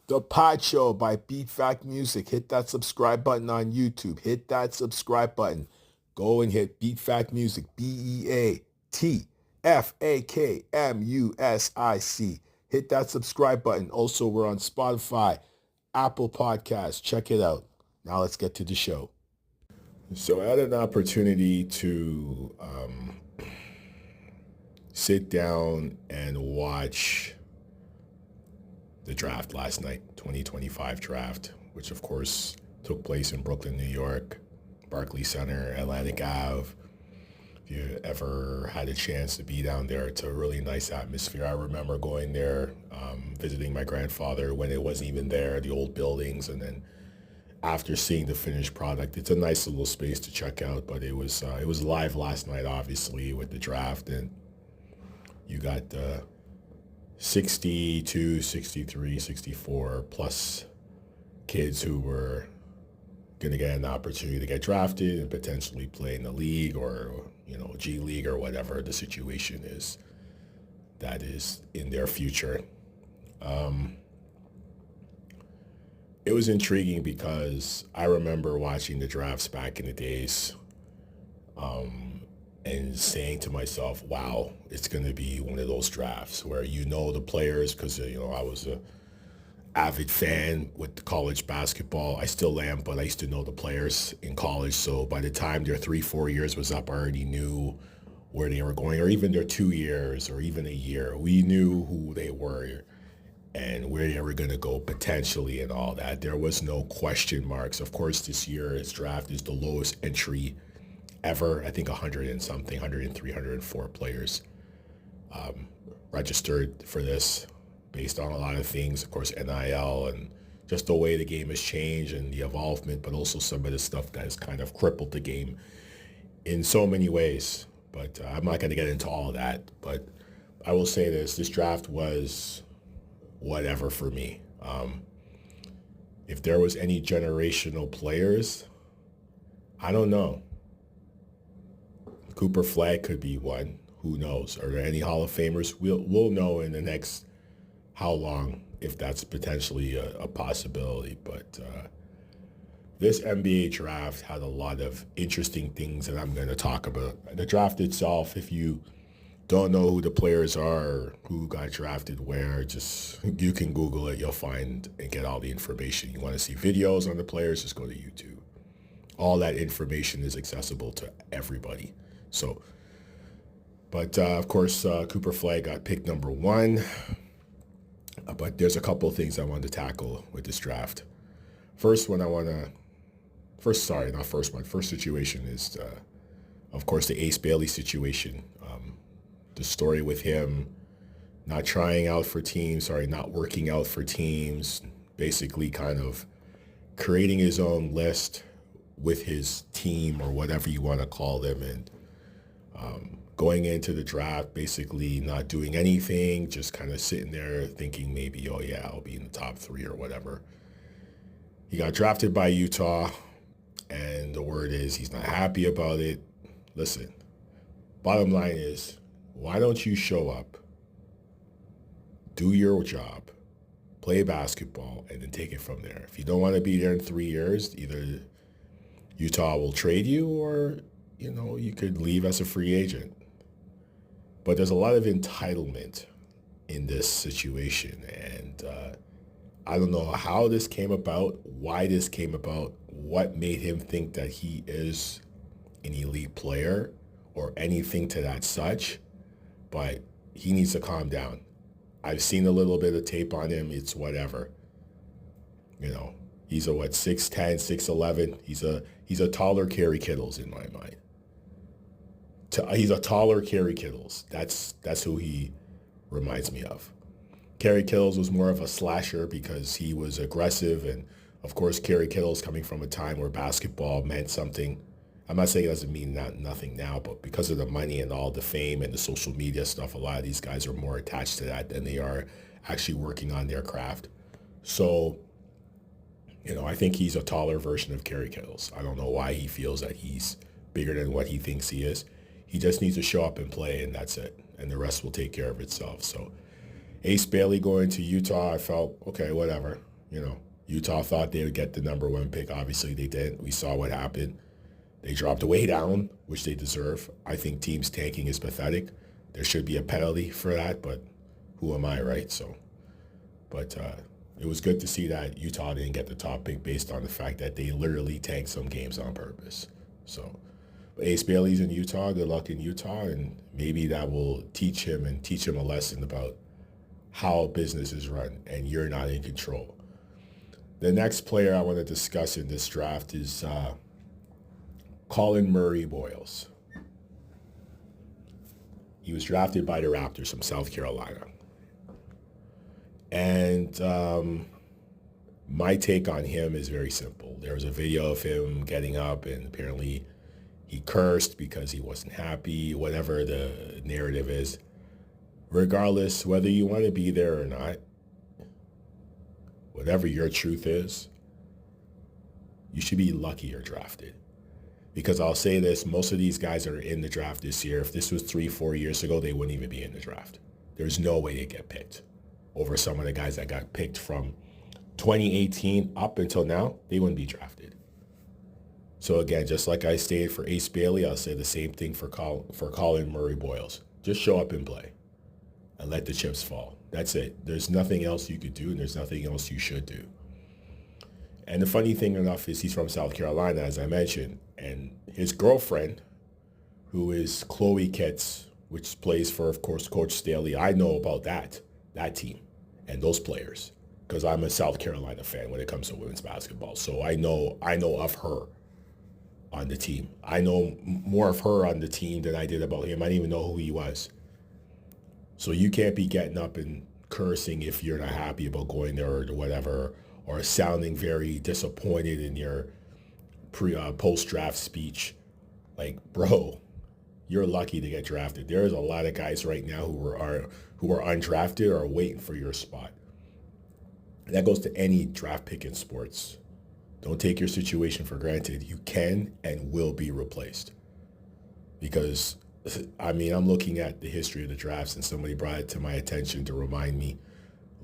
The Pod Show by Beat Fact Music. Hit that subscribe button on YouTube. Hit that subscribe button. Go and hit Beat Fact Music. BeatFakMusic. Hit that subscribe button. Also, we're on Spotify, Apple Podcasts. Check it out. Now let's get to the show. So I had an opportunity to sit down and watch the draft last night, 2025 draft, which of course took place in Brooklyn, New York, Barclays Center, Atlantic Ave. If you ever had a chance to be down there, it's a really nice atmosphere. I remember going there, visiting my grandfather when it wasn't even there, the old buildings, and then after seeing the finished product, it's a nice little space to check out. But it was live last night, obviously, with the draft, and you got 62, 63, 64 plus kids who were going to get an opportunity to get drafted and potentially play in the league or, G League or whatever the situation is that is in their future. It was intriguing because I remember watching the drafts back in the days and saying to myself, wow, it's going to be one of those drafts where the players because, I was a avid fan with college basketball. I still am, but I used to know the players in college. So by the time their 3-4 years was up, I already knew where they were going, or even their 2 years or even a year. We knew who they were and where they were going to go potentially and all that. There was no question marks. Of course, this year's draft is the lowest entry ever. I think 100 and something, 103, 104 players registered for this based on a lot of things. Of course, NIL and just the way the game has changed and the evolvement, but also some of the stuff that has kind of crippled the game in so many ways. But I'm not going to get into all of that. But I will say this draft was whatever for me. If there was any generational players, I don't know. Cooper Flag could be one. Who knows? Are there any Hall of Famers? We'll know in the next how long if that's potentially a possibility. But this NBA draft had a lot of interesting things that I'm going to talk about. The draft itself, if you don't know who the players are or who got drafted where, just you can Google it. You'll find and get all the information. You want to see videos on the players, just go to YouTube. All that information is accessible to everybody. So, but of course, Cooper Flag got picked number 1. But there's a couple of things I wanted to tackle with this draft. First situation is, of course, the Ace Bailey situation. The story with him not working out for teams, basically kind of creating his own list with his team or whatever you want to call them, and going into the draft, basically not doing anything, just kind of sitting there thinking maybe, oh yeah, I'll be in the top 3 or whatever. He got drafted by Utah, and the word is he's not happy about it. Listen, bottom line is, why don't you show up, do your job, play basketball, and then take it from there? If you don't want to be there in 3 years, either Utah will trade you or, you could leave as a free agent. But there's a lot of entitlement in this situation. And I don't know how this came about, why this came about, what made him think that he is an elite player or anything to that such. But he needs to calm down. I've seen a little bit of tape on him. It's whatever. He's a 6'10", 6'11". He's a taller Kerry Kittles in my mind. He's a taller Kerry Kittles. That's who he reminds me of. Kerry Kittles was more of a slasher because he was aggressive, and of course Kerry Kittles coming from a time where basketball meant something. I'm not saying it doesn't mean nothing now, but because of the money and all the fame and the social media stuff, a lot of these guys are more attached to that than they are actually working on their craft. So, I think he's a taller version of Kerry Kittles. I don't know why he feels that he's bigger than what he thinks he is. He just needs to show up and play, and that's it. And the rest will take care of itself. So Ace Bailey going to Utah, I felt, okay, whatever. Utah thought they would get the number one pick. Obviously, they didn't. We saw what happened. They dropped way down, which they deserve. I think teams tanking is pathetic. There should be a penalty for that, but who am I, right? But it was good to see that Utah didn't get the top pick based on the fact that they literally tanked some games on purpose. So, but Ace Bailey's in Utah. Good luck in Utah, and maybe that will teach him a lesson about how business is run, and you're not in control. The next player I want to discuss in this draft is Colin Murray Boyles. He was drafted by the Raptors from South Carolina. And my take on him is very simple. There was a video of him getting up, and apparently he cursed because he wasn't happy, whatever the narrative is. Regardless, whether you want to be there or not, whatever your truth is, you should be lucky you're drafted. Because I'll say this, most of these guys that are in the draft this year, if this was 3-4 years ago, they wouldn't even be in the draft. There's no way they get picked over some of the guys that got picked from 2018 up until now. They wouldn't be drafted. So again, just like I stated for Ace Bailey, I'll say the same thing for Colin Murray Boyles. Just show up and play and let the chips fall. That's it. There's nothing else you could do, and there's nothing else you should do. And the funny thing enough is he's from South Carolina, as I mentioned, and his girlfriend, who is Chloe Kitts, which plays for, of course, Coach Staley. I know about that team and those players because I'm a South Carolina fan when it comes to women's basketball. So I know of her on the team. I know more of her on the team than I did about him. I didn't even know who he was. So you can't be getting up and cursing if you're not happy about going there or whatever, or sounding very disappointed in your post-draft speech. Like, bro, you're lucky to get drafted. There's a lot of guys right now who are undrafted or are waiting for your spot. That goes to any draft pick in sports. Don't take your situation for granted. You can and will be replaced. Because, I'm looking at the history of the drafts, and somebody brought it to my attention to remind me.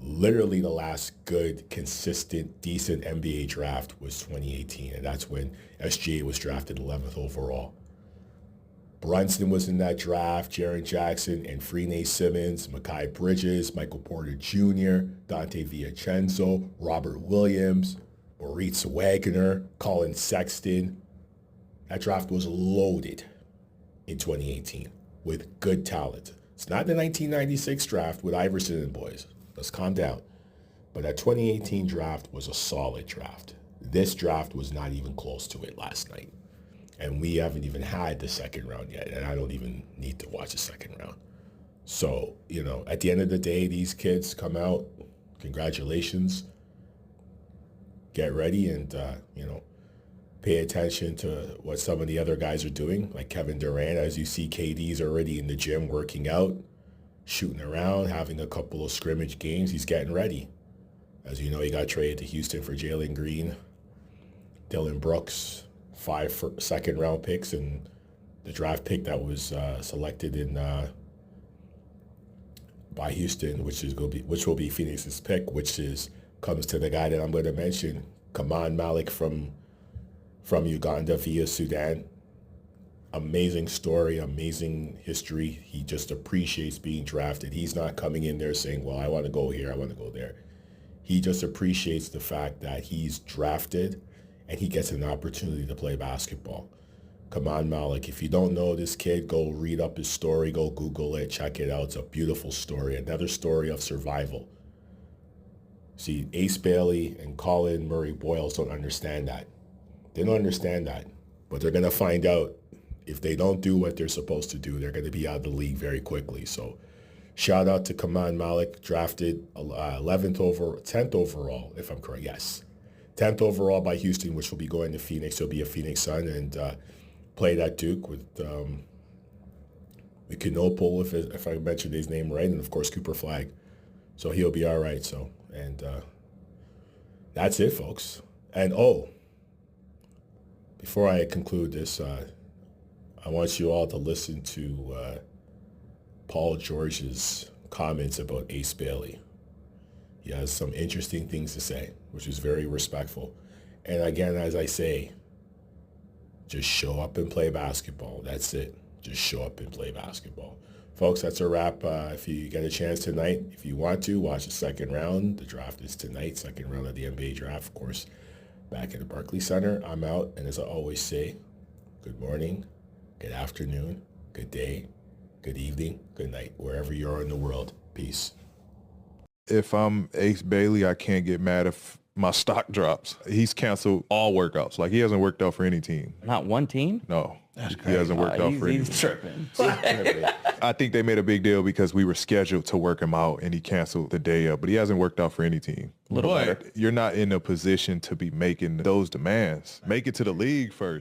Literally the last good, consistent, decent NBA draft was 2018, and that's when SGA was drafted 11th overall. Brunson was in that draft, Jaren Jackson, and Freeney Simmons, Mikal Bridges, Michael Porter Jr., Dante Vincenzo, Robert Williams, Moritz Wagner, Colin Sexton. That draft was loaded in 2018 with good talent. It's not the 1996 draft with Iverson and boys. Let's calm down. But that 2018 draft was a solid draft. This draft was not even close to it last night. And we haven't even had the second round yet. And I don't even need to watch the second round. So, at the end of the day, these kids come out. Congratulations. Get ready and, pay attention to what some of the other guys are doing. Like Kevin Durant, as you see, KD's already in the gym working out, shooting around, having a couple of scrimmage games. He's getting ready. As you know, he got traded to Houston for Jalen Green, Dylan Brooks, 5 second-round picks, and the draft pick that was selected by Houston, which will be Phoenix's pick, comes to the guy that I'm going to mention, Kaman Malik from Uganda via Sudan. Amazing story, amazing history. He just appreciates being drafted. He's not coming in there saying, well, I want to go here, I want to go there. He just appreciates the fact that he's drafted and he gets an opportunity to play basketball. Kaman Malik, if you don't know this kid, go read up his story, go Google it, check it out. It's a beautiful story, another story of survival. See, Ace Bailey and Colin Murray Boyles don't understand that. They don't understand that, but they're going to find out. If they don't do what they're supposed to do, they're going to be out of the league very quickly. So shout out to Kaman Malik, drafted 10th overall, if I'm correct. Yes. 10th overall by Houston, which will be going to Phoenix. He'll be a Phoenix Sun and played at Duke with Knopel, if I mentioned his name right, and of course Cooper Flagg. So he'll be all right. So, and that's it, folks. And before I conclude this, I want you all to listen to Paul George's comments about Ace Bailey. He has some interesting things to say, which is very respectful. And again, as I say, just show up and play basketball. That's it. Just show up and play basketball. Folks, that's a wrap. If you get a chance tonight, if you want to, watch the second round. The draft is tonight, second round of the NBA draft, of course, back at the Barclays Center. I'm out, and as I always say, good morning, good afternoon, good day, good evening, good night, wherever you are in the world. Peace. If I'm Ace Bailey, I can't get mad if my stock drops. He's canceled all workouts. Like, he hasn't worked out for any team. Not one team? No. He hasn't worked out for any He's team. tripping. I think they made a big deal because we were scheduled to work him out, and he canceled the day of. But he hasn't worked out for any team. Little but better. you're not in a position to be making those demands. Make it to the league first.